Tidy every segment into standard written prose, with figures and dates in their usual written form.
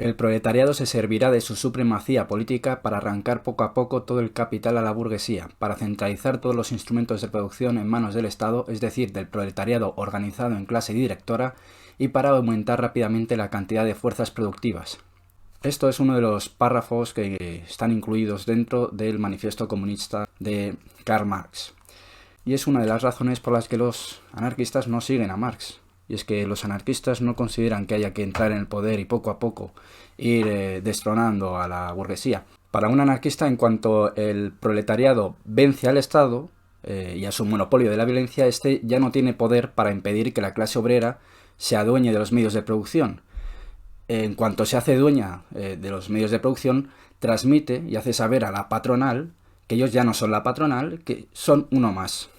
El proletariado se servirá de su supremacía política para arrancar poco a poco todo el capital a la burguesía, para centralizar todos los instrumentos de producción en manos del Estado, es decir, del proletariado organizado en clase directora, y para aumentar rápidamente la cantidad de fuerzas productivas. Esto es uno de los párrafos que están incluidos dentro del Manifiesto Comunista de Karl Marx. Y es una de las razones por las que los anarquistas no siguen a Marx. Y es que los anarquistas no consideran que haya que entrar en el poder y poco a poco ir destronando a la burguesía. Para un anarquista, en cuanto el proletariado vence al Estado y a su monopolio de la violencia, este ya no tiene poder para impedir que la clase obrera se adueñe de los medios de producción. En cuanto se hace dueña de los medios de producción, transmite y hace saber a la patronal que ellos ya no son la patronal, que son uno más,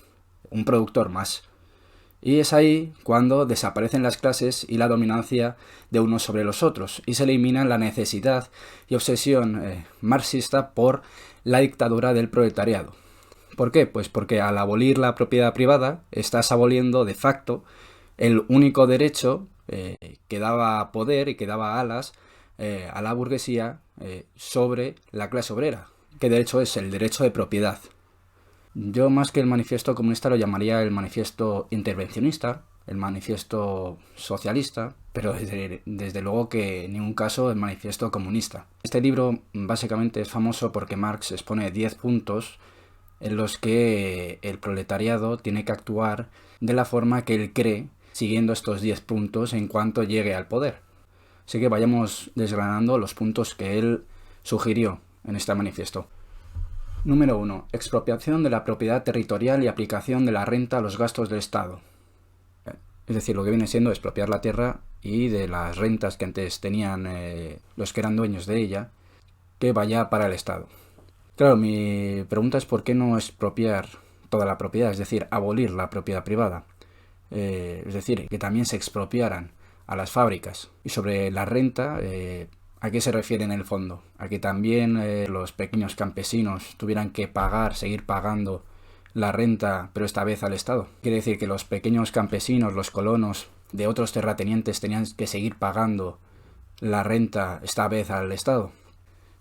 un productor más. Y es ahí cuando desaparecen las clases y la dominancia de unos sobre los otros, y se elimina la necesidad y obsesión marxista por la dictadura del proletariado. ¿Por qué? Pues porque al abolir la propiedad privada, estás aboliendo de facto el único derecho que daba poder y que daba alas a la burguesía sobre la clase obrera, que de hecho es el derecho de propiedad. Yo más que el manifiesto comunista lo llamaría el manifiesto intervencionista, el manifiesto socialista, pero desde luego que en ningún caso el manifiesto comunista. Este libro básicamente es famoso porque Marx expone 10 puntos en los que el proletariado tiene que actuar de la forma que él cree, siguiendo estos 10 puntos en cuanto llegue al poder. Así que vayamos desgranando los puntos que él sugirió en este manifiesto. Número 1. Expropiación de la propiedad territorial y aplicación de la renta a los gastos del Estado. Es decir, lo que viene siendo expropiar la tierra y de las rentas que antes tenían los que eran dueños de ella, que vaya para el Estado. Claro, mi pregunta es ¿por qué no expropiar toda la propiedad? Es decir, abolir la propiedad privada. Es decir, que también se expropiaran a las fábricas. Y sobre la renta, ¿a qué se refiere en el fondo? ¿A que también los pequeños campesinos tuvieran que seguir pagando la renta, pero esta vez al Estado? Quiere decir que los pequeños campesinos, los colonos de otros terratenientes tenían que seguir pagando la renta esta vez al Estado.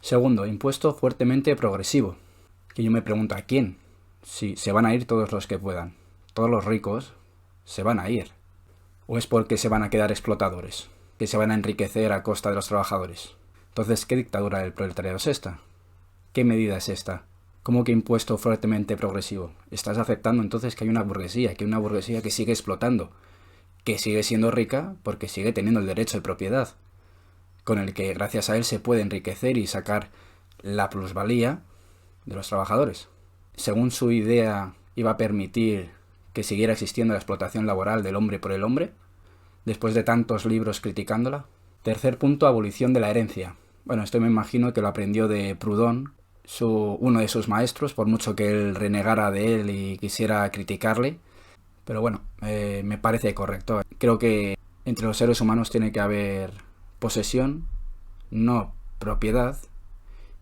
Segundo, impuesto fuertemente progresivo. Que yo me pregunto, ¿a quién? Si se van a ir todos los que puedan. Todos los ricos se van a ir. ¿O es porque se van a quedar explotadores? Que se van a enriquecer a costa de los trabajadores. Entonces, ¿qué dictadura del proletariado es esta? ¿Qué medida es esta? ¿Cómo que impuesto fuertemente progresivo? Estás aceptando entonces que hay una burguesía que sigue explotando, que sigue siendo rica porque sigue teniendo el derecho de propiedad, con el que gracias a él se puede enriquecer y sacar la plusvalía de los trabajadores. Según su idea, iba a permitir que siguiera existiendo la explotación laboral del hombre por el hombre, después de tantos libros criticándola. Tercer punto, abolición de la herencia. Bueno, esto me imagino que lo aprendió de Proudhon, uno de sus maestros, por mucho que él renegara de él y quisiera criticarle. Pero bueno, me parece correcto. Creo que entre los seres humanos tiene que haber posesión, no propiedad,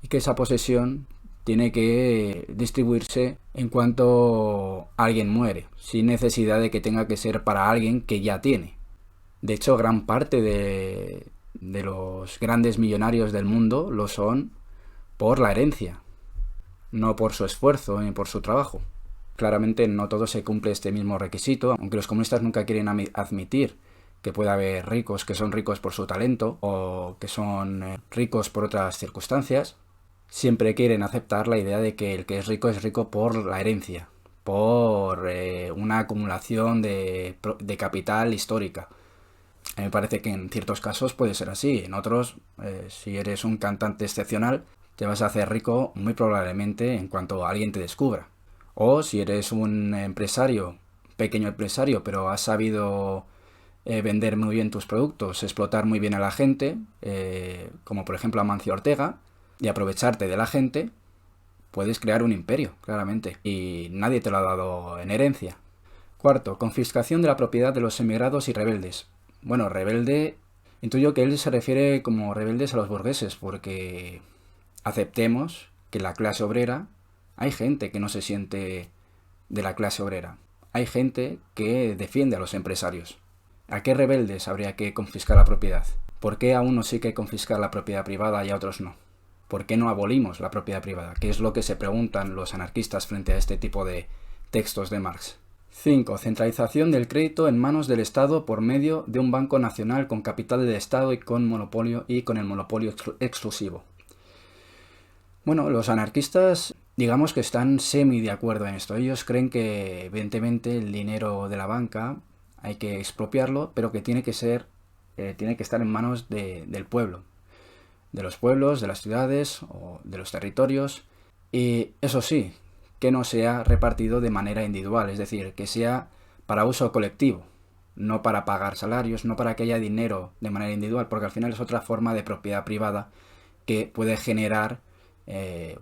y que esa posesión tiene que distribuirse en cuanto alguien muere, sin necesidad de que tenga que ser para alguien que ya tiene. De hecho, gran parte de los grandes millonarios del mundo lo son por la herencia, no por su esfuerzo ni por su trabajo. Claramente no todo se cumple este mismo requisito, aunque los comunistas nunca quieren admitir que puede haber ricos que son ricos por su talento o que son ricos por otras circunstancias. Siempre quieren aceptar la idea de que el que es rico por la herencia, por una acumulación de capital histórica. A mí me parece que en ciertos casos puede ser así, en otros, si eres un cantante excepcional, te vas a hacer rico muy probablemente en cuanto alguien te descubra. O si eres un empresario, pequeño empresario, pero has sabido vender muy bien tus productos, explotar muy bien a la gente, como por ejemplo Amancio Ortega, y aprovecharte de la gente, puedes crear un imperio, claramente, y nadie te lo ha dado en herencia. Cuarto, confiscación de la propiedad de los emigrados y rebeldes. Bueno, rebelde, intuyo que él se refiere como rebeldes a los burgueses, porque aceptemos que la clase obrera, hay gente que no se siente de la clase obrera, hay gente que defiende a los empresarios. ¿A qué rebeldes habría que confiscar la propiedad? ¿Por qué a unos sí que hay que confiscar la propiedad privada y a otros no? ¿Por qué no abolimos la propiedad privada? ¿Qué es lo que se preguntan los anarquistas frente a este tipo de textos de Marx? 5. Centralización del crédito en manos del Estado por medio de un banco nacional con capital del Estado y con el monopolio exclusivo. Bueno, los anarquistas digamos que están semi de acuerdo en esto. Ellos creen que evidentemente el dinero de la banca hay que expropiarlo, pero que tiene que estar en manos del pueblo, de los pueblos, de las ciudades o de los territorios. Y eso sí, que no sea repartido de manera individual, es decir, que sea para uso colectivo, no para pagar salarios, no para que haya dinero de manera individual, porque al final es otra forma de propiedad privada que puede generar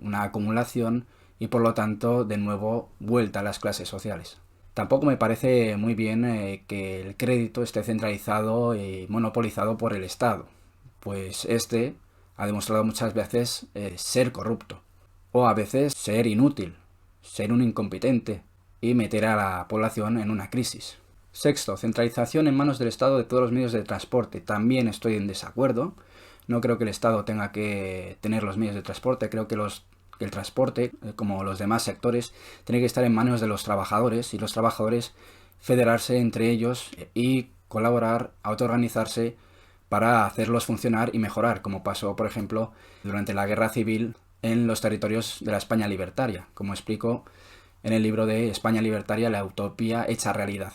una acumulación y por lo tanto de nuevo vuelta a las clases sociales. Tampoco me parece muy bien que el crédito esté centralizado y monopolizado por el Estado, pues este ha demostrado muchas veces ser corrupto, o a veces ser inútil, ser un incompetente y meter a la población en una crisis. 6. Centralización en manos del Estado de todos los medios de transporte. También estoy en desacuerdo. No creo que el Estado tenga que tener los medios de transporte. Creo que el transporte, como los demás sectores, tiene que estar en manos de los trabajadores y los trabajadores federarse entre ellos y colaborar, autoorganizarse para hacerlos funcionar y mejorar, como pasó, por ejemplo, durante la Guerra Civil en los territorios de la España libertaria, como explico en el libro de España libertaria, la utopía hecha realidad.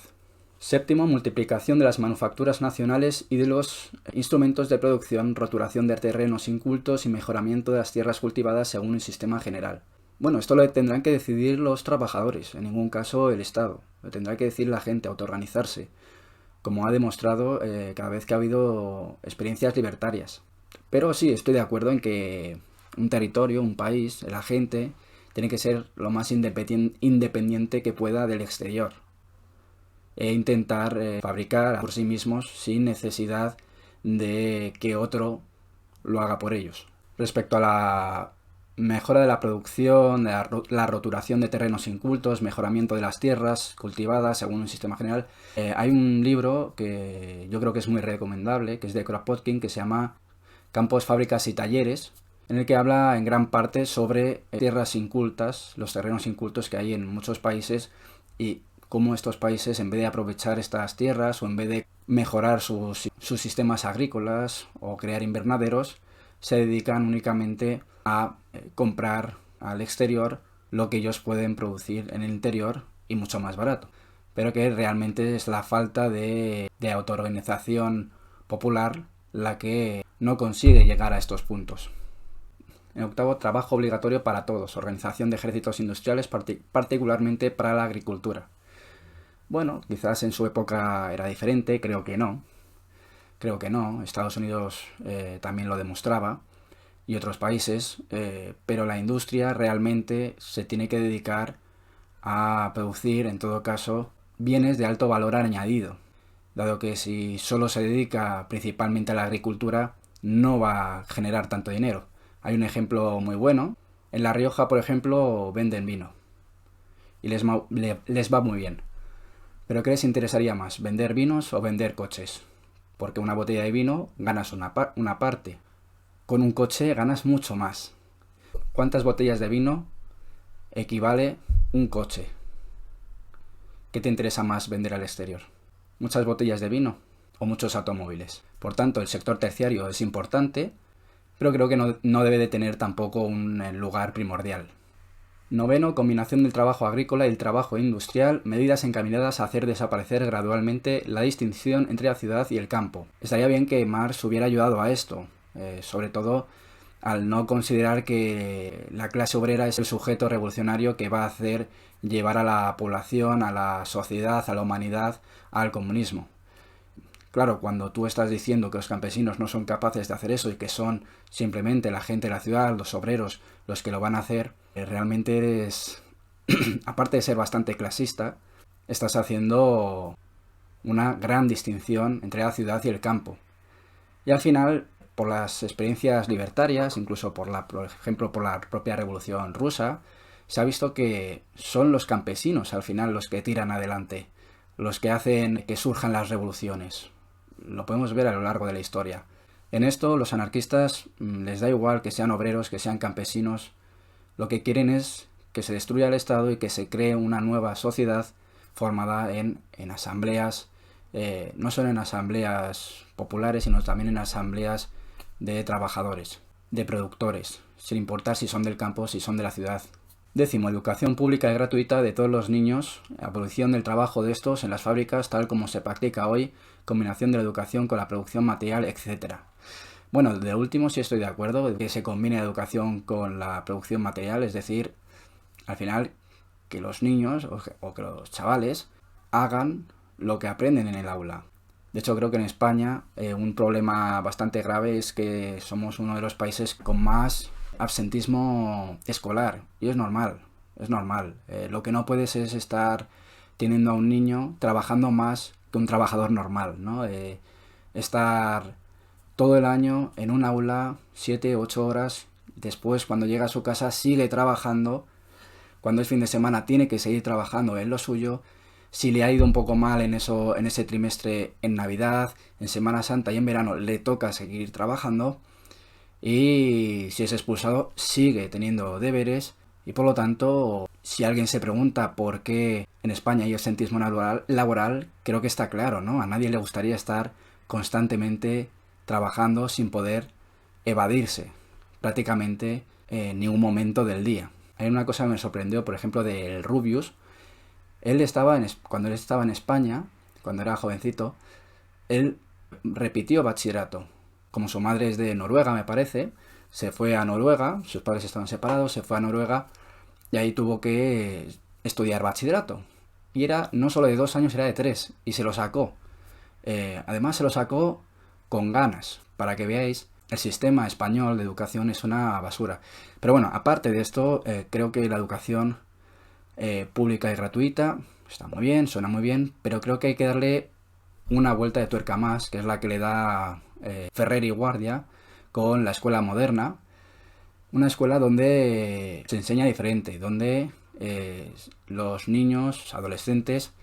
7. Multiplicación de las manufacturas nacionales y de los instrumentos de producción, roturación de terrenos incultos y mejoramiento de las tierras cultivadas según el sistema general. Bueno, esto lo tendrán que decidir los trabajadores, en ningún caso el Estado. Lo tendrá que decir la gente, autoorganizarse, como ha demostrado cada vez que ha habido experiencias libertarias. Pero sí, estoy de acuerdo en que un territorio, un país, la gente, tiene que ser lo más independiente que pueda del exterior e intentar fabricar por sí mismos sin necesidad de que otro lo haga por ellos. Respecto a la mejora de la producción, de la roturación de terrenos incultos, mejoramiento de las tierras cultivadas según un sistema general, hay un libro que yo creo que es muy recomendable, que es de Kropotkin, que se llama Campos, Fábricas y Talleres, en el que habla en gran parte sobre tierras incultas, los terrenos incultos que hay en muchos países y cómo estos países, en vez de aprovechar estas tierras o en vez de mejorar sus sistemas agrícolas o crear invernaderos, se dedican únicamente a comprar al exterior lo que ellos pueden producir en el interior y mucho más barato. Pero que realmente es la falta de autoorganización popular la que no consigue llegar a estos puntos. En 8. Trabajo obligatorio para todos, organización de ejércitos industriales, particularmente para la agricultura. Bueno, quizás en su época era diferente, creo que no. Estados Unidos también lo demostraba y otros países, pero la industria realmente se tiene que dedicar a producir, en todo caso, bienes de alto valor añadido, dado que si solo se dedica principalmente a la agricultura, no va a generar tanto dinero. Hay un ejemplo muy bueno. En La Rioja, por ejemplo, venden vino y les va muy bien. ¿Pero qué les interesaría más, vender vinos o vender coches? Porque una botella de vino ganas una parte. Con un coche ganas mucho más. ¿Cuántas botellas de vino equivale un coche? ¿Qué te interesa más vender al exterior? ¿Muchas botellas de vino o muchos automóviles? Por tanto, el sector terciario es importante, pero creo que no debe de tener tampoco un lugar primordial. 9. Combinación del trabajo agrícola y el trabajo industrial, medidas encaminadas a hacer desaparecer gradualmente la distinción entre la ciudad y el campo. Estaría bien que Marx hubiera ayudado a esto, sobre todo al no considerar que la clase obrera es el sujeto revolucionario que va a hacer llevar a la población, a la sociedad, a la humanidad, al comunismo. Claro, cuando tú estás diciendo que los campesinos no son capaces de hacer eso y que son simplemente la gente de la ciudad, los obreros, los que lo van a hacer, realmente eres, aparte de ser bastante clasista, estás haciendo una gran distinción entre la ciudad y el campo. Y al final, por las experiencias libertarias, incluso por ejemplo por la propia Revolución Rusa, se ha visto que son los campesinos al final los que tiran adelante, los que hacen que surjan las revoluciones. Lo podemos ver a lo largo de la historia. En esto los anarquistas les da igual que sean obreros, que sean campesinos. Lo que quieren es que se destruya el Estado y que se cree una nueva sociedad formada en asambleas, no solo en asambleas populares, sino también en asambleas de trabajadores, de productores, sin importar si son del campo o si son de la ciudad. 10. Educación pública y gratuita de todos los niños, abolición del trabajo de estos en las fábricas tal como se practica hoy, combinación de la educación con la producción material, etc. Bueno, de último sí estoy de acuerdo, que se combine la educación con la producción material, es decir, al final que los niños o que los chavales hagan lo que aprenden en el aula. De hecho, creo que en España un problema bastante grave es que somos uno de los países con más absentismo escolar. Y es normal, es normal. Lo que no puedes es estar teniendo a un niño trabajando más que un trabajador normal, ¿no? Estar todo el año en un aula, 7, 8 horas, después cuando llega a su casa sigue trabajando, cuando es fin de semana tiene que seguir trabajando en lo suyo. Si le ha ido un poco mal en ese trimestre en Navidad, en Semana Santa y en verano, le toca seguir trabajando. Y si es expulsado, sigue teniendo deberes. Y por lo tanto, si alguien se pregunta por qué en España hay absentismo laboral, creo que está claro, ¿no? A nadie le gustaría estar constantemente trabajando sin poder evadirse prácticamente en ningún momento del día. Hay una cosa que me sorprendió, por ejemplo, del Rubius. Cuando él estaba en España, cuando era jovencito, él repitió bachillerato. Como su madre es de Noruega, me parece, se fue a Noruega, sus padres estaban separados, se fue a Noruega y ahí tuvo que estudiar bachillerato. Y era no solo de 2 años, era de 3, y se lo sacó. Además se lo sacó con ganas, para que veáis, el sistema español de educación es una basura. Pero bueno, aparte de esto, creo que la educación pública y gratuita está muy bien, suena muy bien, pero creo que hay que darle una vuelta de tuerca más, que es la que le da Ferrer y Guardia con la escuela moderna, una escuela donde se enseña diferente, donde los niños, adolescentes,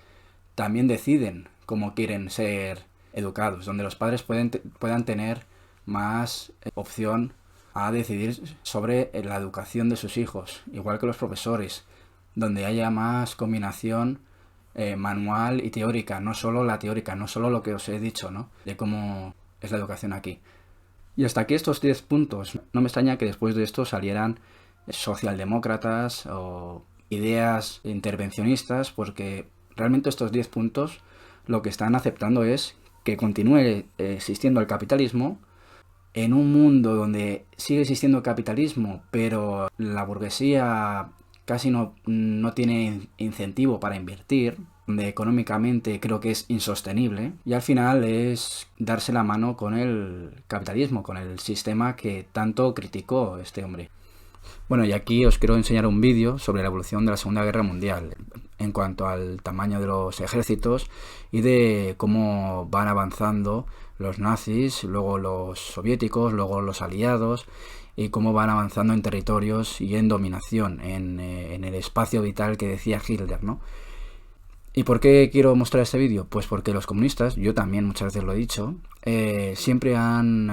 también deciden cómo quieren ser educados, donde los padres puedan tener más opción a decidir sobre la educación de sus hijos, igual que los profesores, donde haya más combinación manual y teórica, no solo la teórica, no solo lo que os he dicho, ¿no? De cómo es la educación aquí. Y hasta aquí estos 10 puntos. No me extraña que después de esto salieran socialdemócratas o ideas intervencionistas, porque realmente estos 10 puntos lo que están aceptando es que continúe existiendo el capitalismo en un mundo donde sigue existiendo capitalismo, pero la burguesía casi no tiene incentivo para invertir, donde económicamente creo que es insostenible, y al final es darse la mano con el capitalismo, con el sistema que tanto criticó este hombre. Bueno, y aquí os quiero enseñar un vídeo sobre la evolución de la Segunda Guerra Mundial en cuanto al tamaño de los ejércitos y de cómo van avanzando los nazis, luego los soviéticos, luego los aliados, y cómo van avanzando en territorios y en dominación, en el espacio vital que decía Hitler, ¿no? ¿Y por qué quiero mostrar este vídeo? Pues porque los comunistas, yo también muchas veces lo he dicho, siempre han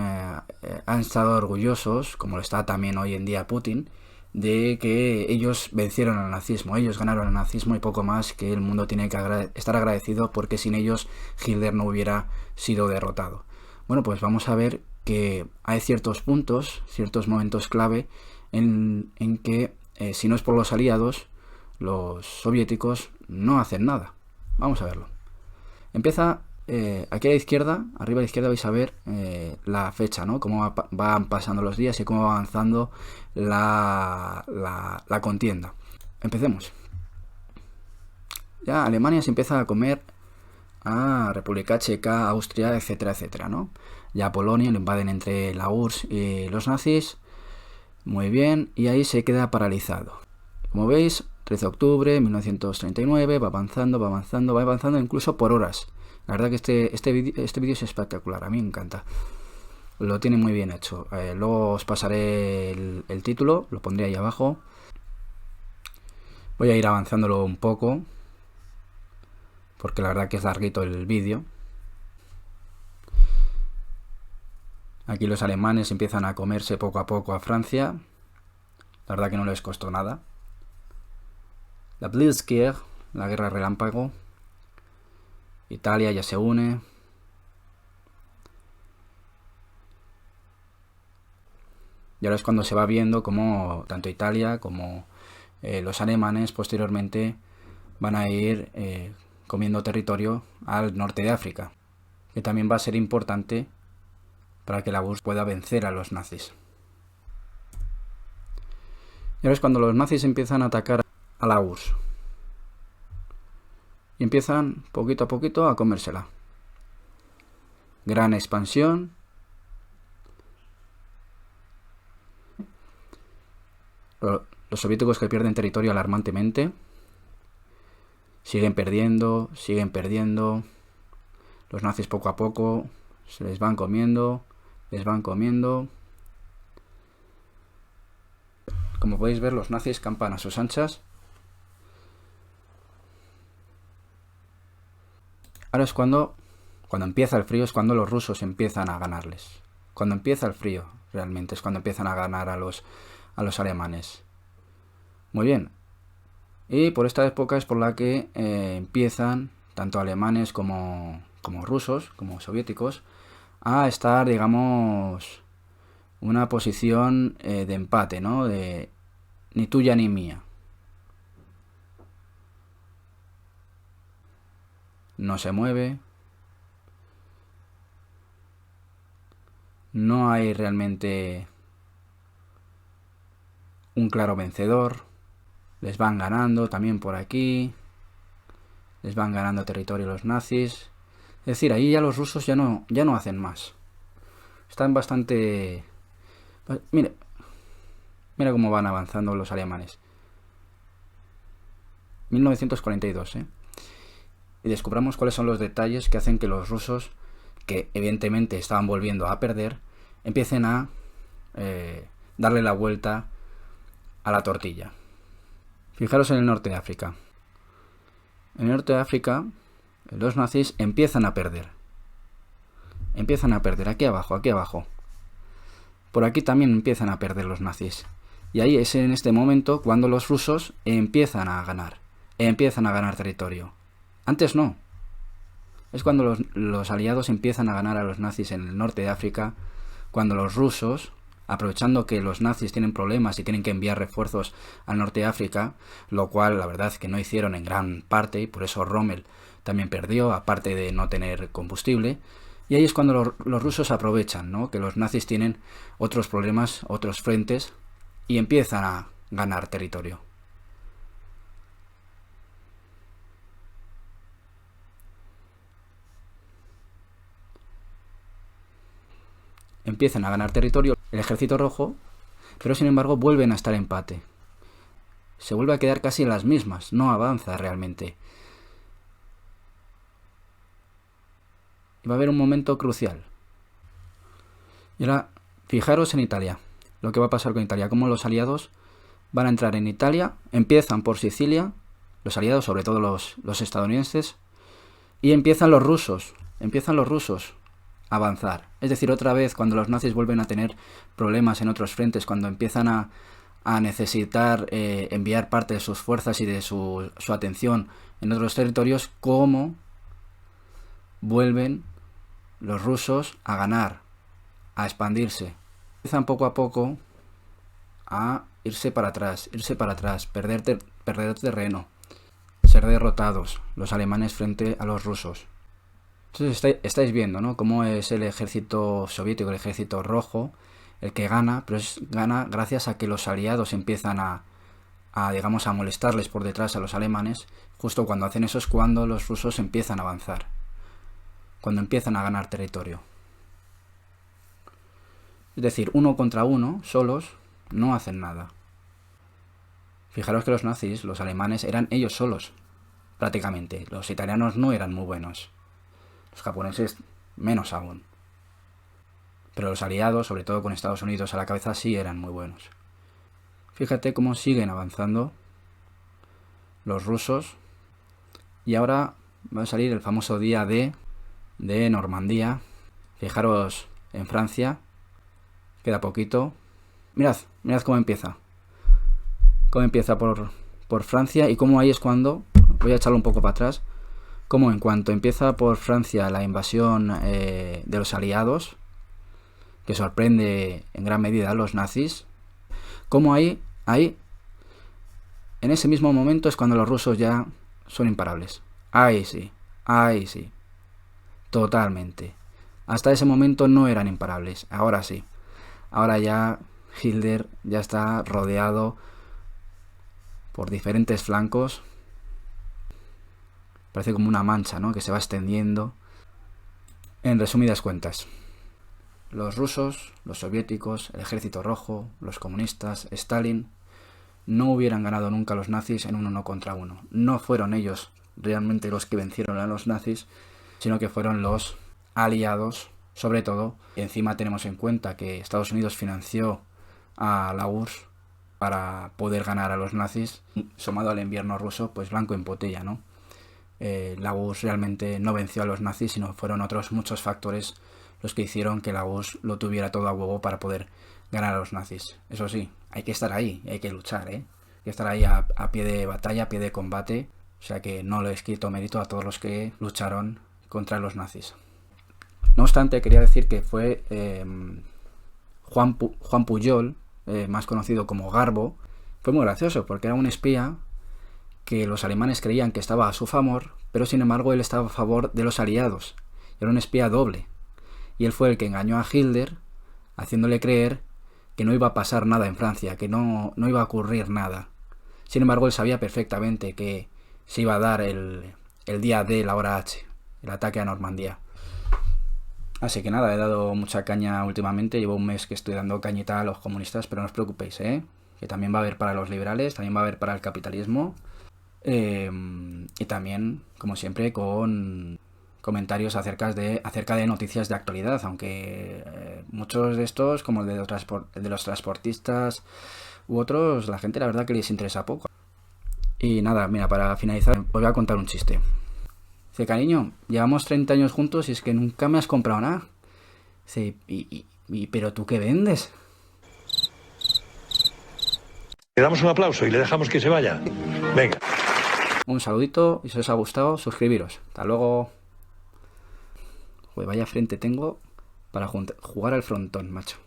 estado orgullosos, como lo está también hoy en día Putin, de que ellos vencieron al nazismo, ellos ganaron al nazismo y poco más, que el mundo tiene que estar agradecido porque sin ellos Hitler no hubiera sido derrotado. Bueno, pues vamos a ver que hay ciertos puntos, ciertos momentos clave en que si no es por los aliados, los soviéticos no hacen nada. Vamos a verlo. Empieza aquí a la izquierda, arriba a la izquierda vais a ver la fecha, ¿no? Cómo van pasando los días y cómo va avanzando la contienda. Empecemos. Ya Alemania se empieza a comer a República Checa, Austria, etcétera, etcétera, ¿no? Ya Polonia lo invaden entre la URSS y los nazis. Muy bien, y ahí se queda paralizado. Como veis, 13 de octubre de 1939, va avanzando incluso por horas. La verdad que este vídeo es espectacular, a mí me encanta. Lo tiene muy bien hecho. Luego os pasaré el título, lo pondré ahí abajo. Voy a ir avanzándolo un poco, porque la verdad que es larguito el vídeo. Aquí los alemanes empiezan a comerse poco a poco a Francia. La verdad que no les costó nada. La Blitzkrieg, la guerra relámpago. Italia ya se une. Y ahora es cuando se va viendo cómo tanto Italia como los alemanes posteriormente van a ir comiendo territorio al norte de África, que también va a ser importante para que la URSS pueda vencer a los nazis. Y ahora es cuando los nazis empiezan a atacar a la URSS. Y empiezan poquito a poquito a comérsela. Gran expansión. Los soviéticos que pierden territorio alarmantemente. Siguen perdiendo, siguen perdiendo. Los nazis poco a poco se les van comiendo, les van comiendo. Como podéis ver, los nazis campan a sus anchas. Ahora es cuando empieza el frío, es cuando los rusos empiezan a ganarles. Cuando empieza el frío, realmente, es cuando empiezan a ganar a los alemanes. Muy bien. Y por esta época es por la que empiezan, tanto alemanes como rusos, como soviéticos, a estar, digamos, una posición de empate, ¿no? De ni tuya ni mía. No se mueve. No hay realmente un claro vencedor. Les van ganando también por aquí. Les van ganando territorio los nazis. Es decir, ahí ya los rusos ya no hacen más. Están bastante... Mira cómo van avanzando los alemanes. 1942, ¿eh? Y descubramos cuáles son los detalles que hacen que los rusos, que evidentemente estaban volviendo a perder, empiecen a darle la vuelta a la tortilla. Fijaros en el norte de África. En el norte de África, los nazis empiezan a perder. Empiezan a perder aquí abajo, aquí abajo. Por aquí también empiezan a perder los nazis. Y ahí es en este momento cuando los rusos empiezan a ganar. Empiezan a ganar territorio. Antes no. Es cuando los aliados empiezan a ganar a los nazis en el norte de África, cuando los rusos, aprovechando que los nazis tienen problemas y tienen que enviar refuerzos al norte de África, lo cual la verdad es que no hicieron en gran parte, y por eso Rommel también perdió, aparte de no tener combustible. Y ahí es cuando los rusos aprovechan, ¿no?, que los nazis tienen otros problemas, otros frentes, y empiezan a ganar territorio. Empiezan a ganar territorio el ejército rojo, pero sin embargo vuelven a estar en empate. Se vuelve a quedar casi en las mismas, no avanza realmente. Y va a haber un momento crucial. Y ahora, fijaros en Italia, lo que va a pasar con Italia, cómo los aliados van a entrar en Italia, empiezan por Sicilia, los aliados, sobre todo los estadounidenses, y empiezan los rusos a avanzar. Es decir, otra vez, cuando los nazis vuelven a tener problemas en otros frentes, cuando empiezan a necesitar enviar parte de sus fuerzas y de su atención en otros territorios, cómo vuelven los rusos a ganar, a expandirse. Empiezan poco a poco a irse para atrás, perder terreno, ser derrotados los alemanes frente a los rusos. Entonces estáis viendo, ¿no?, cómo es el ejército soviético, el ejército rojo, el que gana, pero gana gracias a que los aliados empiezan a digamos, a molestarles por detrás a los alemanes. Justo cuando hacen eso es cuando los rusos empiezan a avanzar, cuando empiezan a ganar territorio. Es decir, uno contra uno, solos, no hacen nada. Fijaros que los nazis, los alemanes, eran ellos solos, prácticamente. Los italianos no eran muy buenos. Los japoneses menos aún. Pero los aliados, sobre todo con Estados Unidos a la cabeza, sí eran muy buenos. Fíjate cómo siguen avanzando los rusos. Y ahora va a salir el famoso día D de Normandía. Fijaros en Francia, queda poquito. Mirad cómo empieza. Cómo empieza por Francia y cómo ahí es cuando, voy a echarlo un poco para atrás, como en cuanto empieza por Francia la invasión de los aliados, que sorprende en gran medida a los nazis, como ahí, en ese mismo momento es cuando los rusos ya son imparables. Ahí sí, totalmente. Hasta ese momento no eran imparables, ahora sí. Ahora ya Hitler ya está rodeado por diferentes flancos. Parece como una mancha, ¿no?, que se va extendiendo. En resumidas cuentas, los rusos, los soviéticos, el Ejército Rojo, los comunistas, Stalin, no hubieran ganado nunca a los nazis en un 1 contra 1. No fueron ellos realmente los que vencieron a los nazis, sino que fueron los aliados, sobre todo. Y encima tenemos en cuenta que Estados Unidos financió a la URSS para poder ganar a los nazis, sumado al invierno ruso, pues blanco en botella, ¿no? La URSS realmente no venció a los nazis, sino fueron otros muchos factores los que hicieron que la URSS lo tuviera todo a huevo para poder ganar a los nazis. Eso sí, hay que estar ahí, hay que luchar, ¿eh? Hay que estar ahí a pie de batalla, a pie de combate. O sea que no les quito mérito a todos los que lucharon contra los nazis. No obstante, quería decir que fue Juan Pujol, más conocido como Garbo. Fue muy gracioso porque era un espía que los alemanes creían que estaba a su favor, pero sin embargo él estaba a favor de los aliados. Era un espía doble. Y él fue el que engañó a Hitler, haciéndole creer que no iba a pasar nada en Francia, que no iba a ocurrir nada. Sin embargo, él sabía perfectamente que se iba a dar el día D, la hora H, el ataque a Normandía. Así que nada, he dado mucha caña últimamente, llevo un mes que estoy dando cañita a los comunistas, pero no os preocupéis, que también va a haber para los liberales, también va a haber para el capitalismo, y también, como siempre, con comentarios acerca de noticias de actualidad, aunque muchos de estos, como el de los transportistas u otros, la gente la verdad que les interesa poco. Y nada, mira, para finalizar os voy a contar un chiste. Dice, cariño, llevamos 30 años juntos y es que nunca me has comprado nada. Dice, ¿pero tú qué vendes? Le damos un aplauso y le dejamos que se vaya. Venga. Un saludito y si os ha gustado, suscribiros. Hasta luego. Joder, vaya frente tengo para jugar al frontón, macho.